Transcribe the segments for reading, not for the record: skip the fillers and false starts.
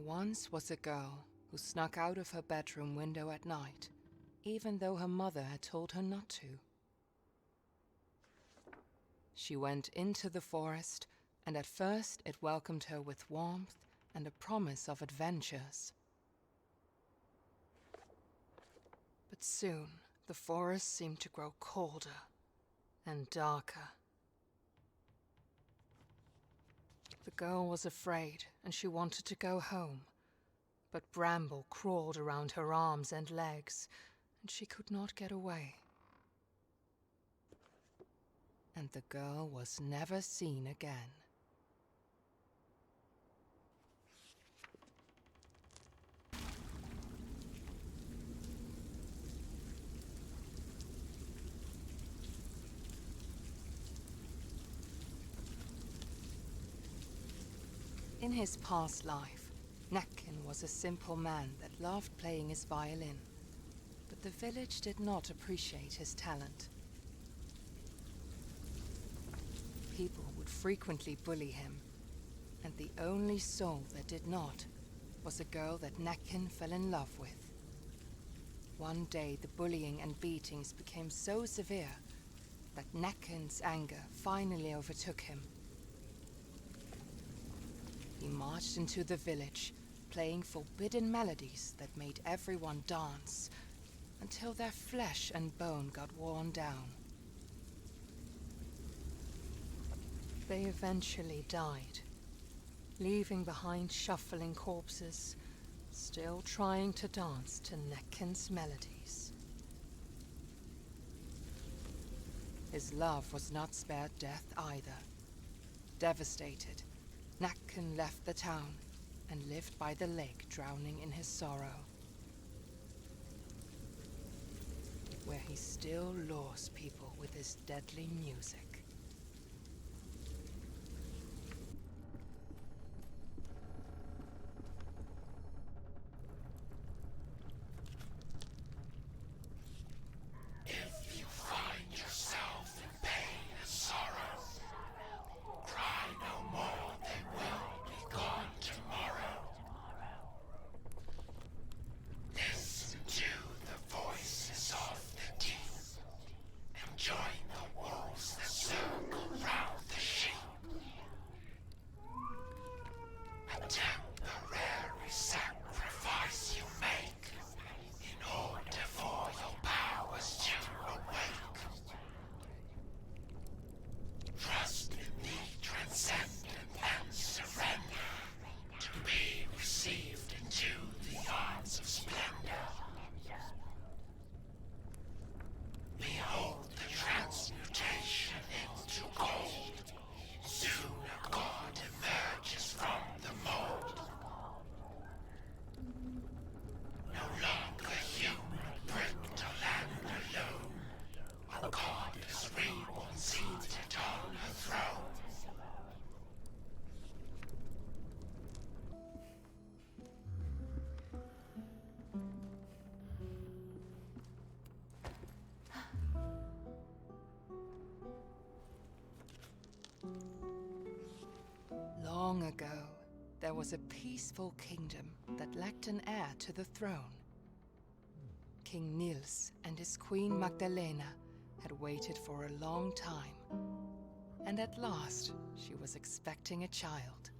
once was a girl who snuck out of her bedroom window at night, even though her mother had told her not to. She went into the forest, and at first it welcomed her with warmth and a promise of adventures. But soon the forest seemed to grow colder and darker. The girl was afraid, and she wanted to go home. But Bramble crawled around her arms and legs, and she could not get away. And the girl was never seen again. In his past life, Necken was a simple man that loved playing his violin, but the village did not appreciate his talent. People would frequently bully him, and the only soul that did not was a girl that Necken fell in love with. One day the bullying and beatings became so severe that Necken's anger finally overtook him. He marched into the village, playing forbidden melodies that made everyone dance, until their flesh and bone got worn down. They eventually died, leaving behind shuffling corpses, still trying to dance to Necken's melodies. His love was not spared death either. Devastated, Necken left the town and lived by the lake, drowning in his sorrow, where he still lures people with his deadly music. If you find yourself in pain and sorrow, cry no more, they will be gone tomorrow. Listen to the voices of the deep, and join the wolves that circle round the sheep. Attempt the rare sacrifice you make, in order for your powers to awake. Trust in the transcendent and surrender, to be received into the arms of splendor. Behold the transmutation into gold. Soon a god emerges from the mold. No longer human, bricked or land alone. A goddess reborn, seated on her throne. Long ago, there was a peaceful kingdom that lacked an heir to the throne. King Niels and his queen Magdalena had waited for a long time, and at last she was expecting a child.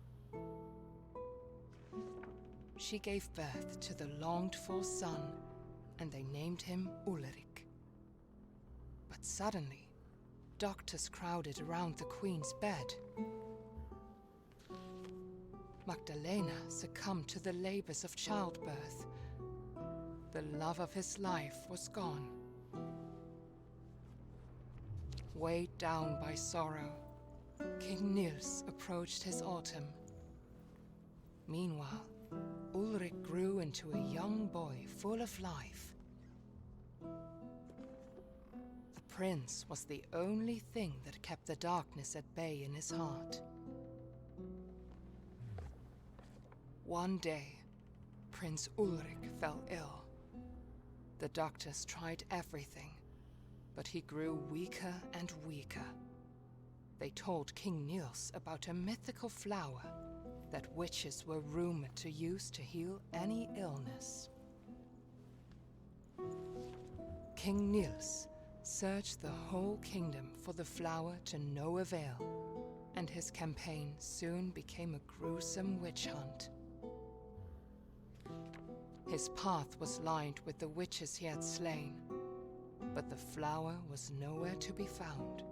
She gave birth to the longed-for son, and they named him Ulrich. But suddenly, doctors crowded around the queen's bed. Magdalena succumbed to the labors of childbirth. The love of his life was gone. Weighed down by sorrow, King Niels approached his autumn. Meanwhile, Ulrich grew into a young boy full of life. The prince was the only thing that kept the darkness at bay in his heart. One day, Prince Ulrich fell ill. The doctors tried everything, but he grew weaker and weaker. They told King Niels about a mythical flower that witches were rumored to use to heal any illness. King Niels searched the whole kingdom for the flower to no avail, and his campaign soon became a gruesome witch hunt. His path was lined with the witches he had slain, but the flower was nowhere to be found.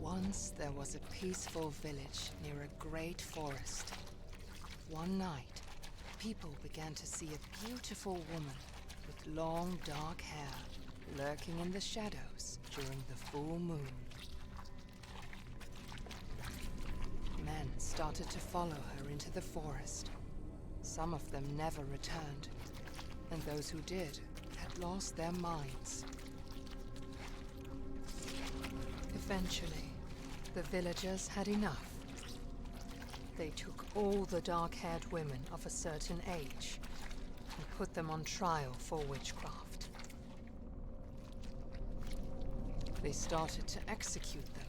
Once there was a peaceful village near a great forest. One night, people began to see a beautiful woman with long dark hair lurking in the shadows during the full moon. Men started to follow her into the forest. Some of them never returned, and those who did had lost their minds. Eventually, the villagers had enough. They took all the dark-haired women of a certain age and put them on trial for witchcraft. They started to execute them,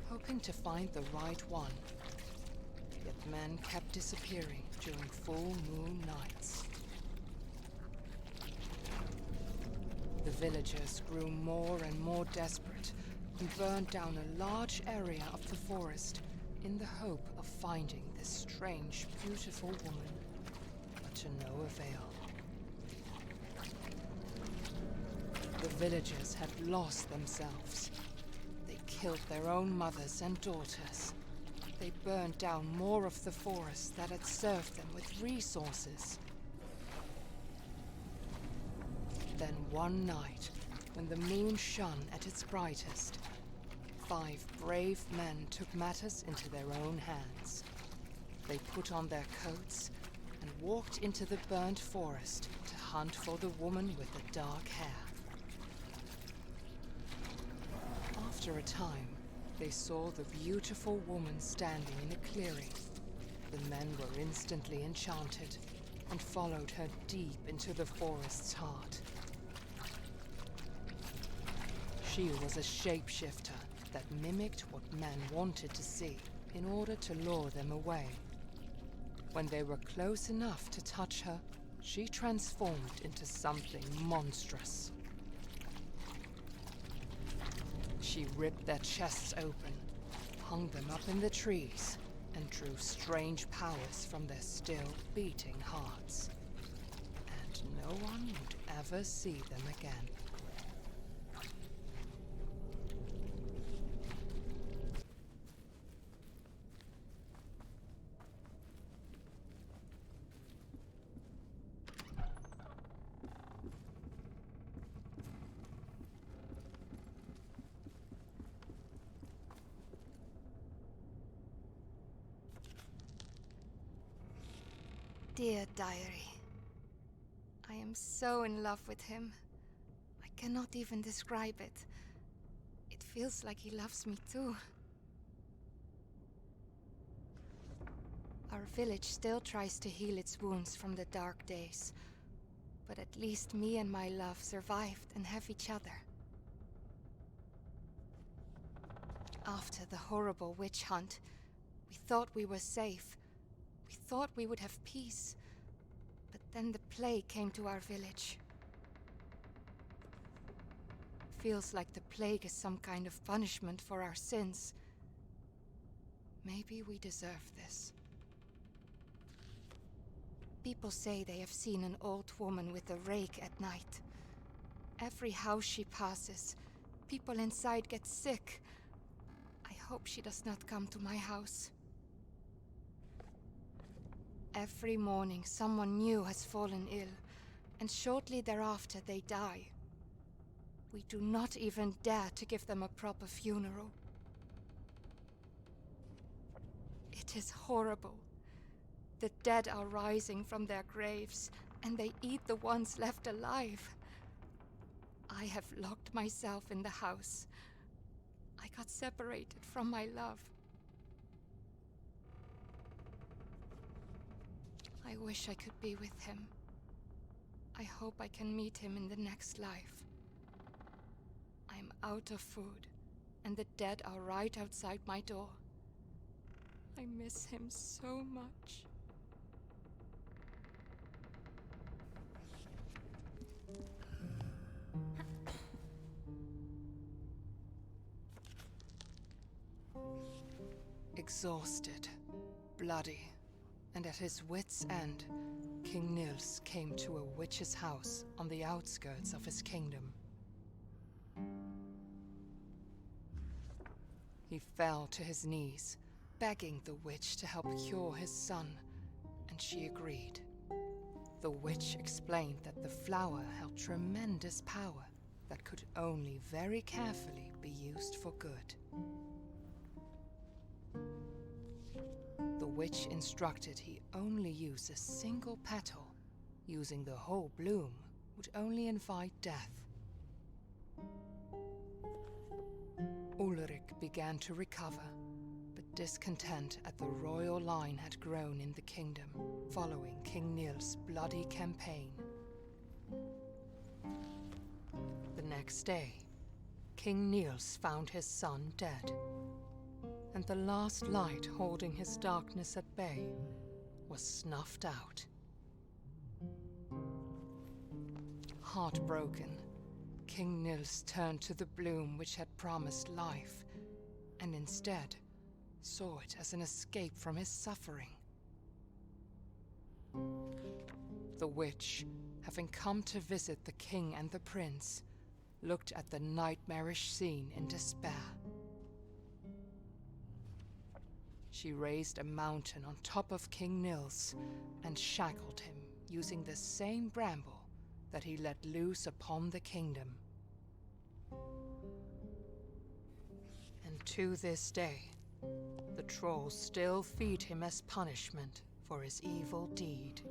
hoping to find the right one. Yet men kept disappearing during full moon nights. The villagers grew more and more desperate and burned down a large area of the forest in the hope of finding this strange, beautiful woman, but to no avail. The villagers had lost themselves. They killed their own mothers and daughters. They burned down more of the forest that had served them with resources. Then one night, when the moon shone at its brightest, 5 brave men took matters into their own hands. They put on their coats and walked into the burnt forest to hunt for the woman with the dark hair. After a time, they saw the beautiful woman standing in a clearing. The men were instantly enchanted and followed her deep into the forest's heart. She was a shapeshifter that mimicked what men wanted to see in order to lure them away. When they were close enough to touch her, she transformed into something monstrous. She ripped their chests open, hung them up in the trees, and drew strange powers from their still beating hearts. And no one would ever see them again. Dear diary, I am so in love with him. I cannot even describe it. It feels like he loves me too. Our village still tries to heal its wounds from the dark days, but at least me and my love survived and have each other. After the horrible witch hunt, we thought we were safe. We thought we would have peace, but then the plague came to our village. Feels like the plague is some kind of punishment for our sins. Maybe we deserve this. People say they have seen an old woman with a rake at night. Every house she passes, people inside get sick. I hope she does not come to my house. Every morning, someone new has fallen ill, and shortly thereafter they die. We do not even dare to give them a proper funeral. It is horrible. The dead are rising from their graves, and they eat the ones left alive. I have locked myself in the house. I got separated from my love. I wish I could be with him. I hope I can meet him in the next life. I'm out of food, and the dead are right outside my door. I miss him so much. Exhausted, bloody, and at his wits' end, King Nils came to a witch's house on the outskirts of his kingdom. He fell to his knees, begging the witch to help cure his son, and she agreed. The witch explained that the flower held tremendous power that could only very carefully be used for good. The witch instructed he only use a single petal. Using the whole bloom would only invite death. Ulrich began to recover, but discontent at the royal line had grown in the kingdom following King Nils' bloody campaign. The next day, King Nils found his son dead, and the last light holding his darkness at bay was snuffed out. Heartbroken, King Nils turned to the bloom which had promised life, and instead saw it as an escape from his suffering. The witch, having come to visit the king and the prince, looked at the nightmarish scene in despair. She raised a mountain on top of King Nils and shackled him using the same bramble that he let loose upon the kingdom. And to this day, the trolls still feed him as punishment for his evil deed.